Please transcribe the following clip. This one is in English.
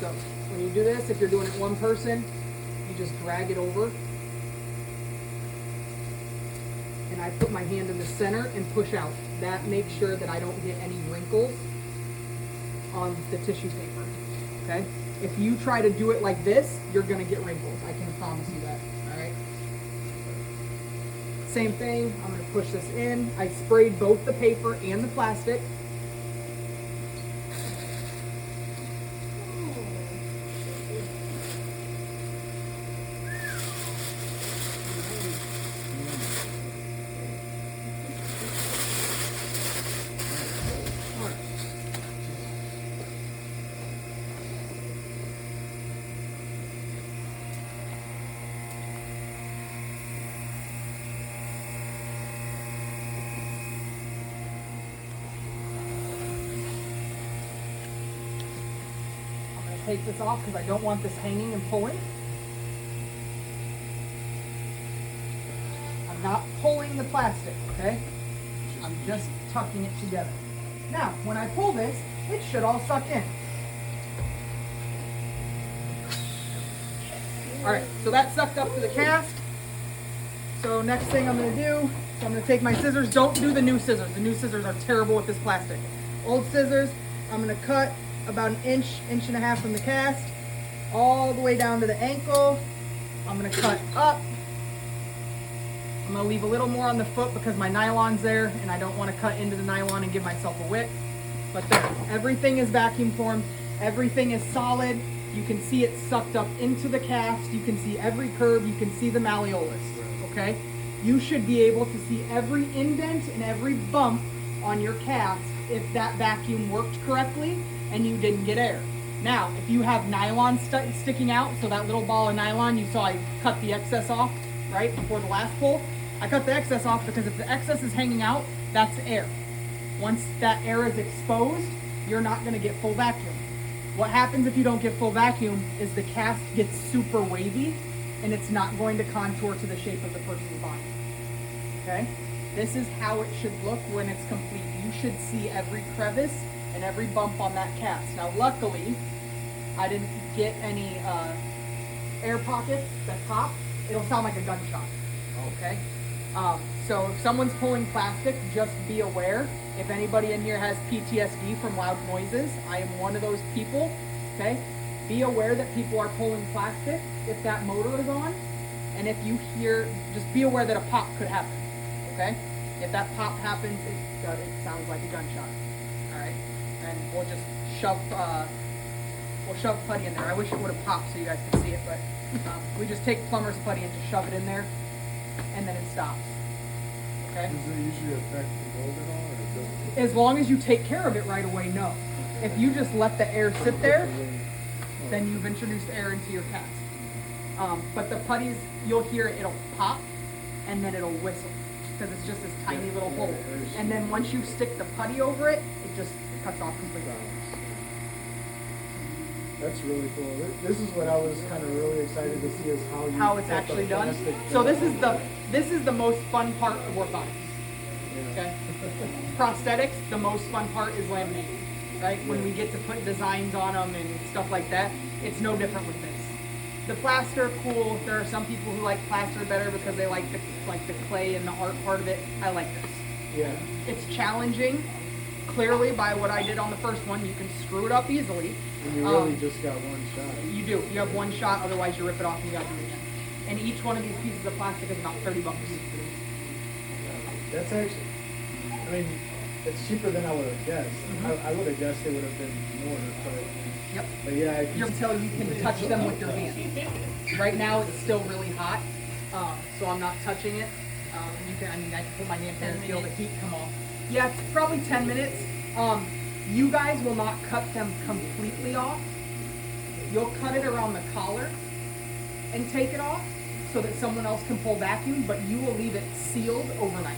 So when you do this, if you're doing it one person, you just drag it over. And I put my hand in the center and push out. That makes sure that I don't get any wrinkles on the tissue paper, okay? If you try to do it like this, you're gonna get wrinkles. I can promise you that, all right? Same thing, I'm gonna push this in. I sprayed both the paper and the plastic. Take this off because I don't want this hanging and pulling. I'm not pulling the plastic, okay? I'm just tucking it together. Now, when I pull this, it should all suck in. All right, so that's sucked up to the cast. So next thing I'm gonna do, so I'm gonna take my scissors. Don't do the new scissors. The new scissors are terrible with this plastic. Old scissors, I'm gonna cut about an inch, inch and a half from the cast, all the way down to the ankle. I'm gonna cut up. I'm gonna leave a little more on the foot because my nylon's there and I don't wanna cut into the nylon and give myself a wick. But there, everything is vacuum formed. Everything is solid. You can see it sucked up into the cast. You can see every curve. You can see the malleolus, okay? You should be able to see every indent and every bump on your cast if that vacuum worked correctly and you didn't get air. Now, if you have nylon sticking out, so that little ball of nylon, you saw I cut the excess off, right, before the last pull. I cut the excess off because if the excess is hanging out, that's air. Once that air is exposed, you're not gonna get full vacuum. What happens if you don't get full vacuum is the cast gets super wavy and it's not going to contour to the shape of the person's body, okay? This is how it should look when it's complete. You should see every crevice and every bump on that cast. Now, luckily, I didn't get any air pockets that pop. It'll sound like a gunshot, okay? So if someone's pulling plastic, just be aware. If anybody in here has PTSD from loud noises, I am one of those people, okay? Be aware that people are pulling plastic if that motor is on. And if you hear, just be aware that a pop could happen, okay? If that pop happens, it sounds like a gunshot, all right? And we'll just shove putty in there. I wish it would have popped so you guys could see it, but we just take plumber's putty and just shove it in there, and then it stops. Okay? Does it usually affect the mold at all, or does it? As long as you take care of it right away, no. If you just let the air sit there, then you've introduced air into your cast. But the putties, you'll hear it, it'll pop, and then it'll whistle, because it's just this tiny little hole. And then once you stick the putty over it, it cuts off completely. That's really cool. This is what I was kind of really excited to see, is how it's actually done. So this is the most fun part of orthotics. Yeah. Okay. Prosthetics, the most fun part is laminating, right? When we get to put designs on them and stuff like that, it's no different with this. The plaster, cool. There are some people who like plaster better because they like the clay and the art part of it. I like this. Yeah. It's challenging. Clearly, by what I did on the first one, you can screw it up easily. And you really just got one shot. You do. You have one shot, otherwise you rip it off and you gotta do it again. And each one of these pieces of plastic is about $30. That's actually, I mean, it's cheaper than I would have guessed. Mm-hmm. I would have guessed it would have been more, Yep. but yeah. Until you can touch them with your hand. Right now it's still really hot, so I'm not touching it. I can put my hand there and feel the heat come off. Yeah, it's probably 10 minutes. You guys will not cut them completely off. You'll cut it around the collar and take it off so that someone else can pull vacuum, but you will leave it sealed overnight.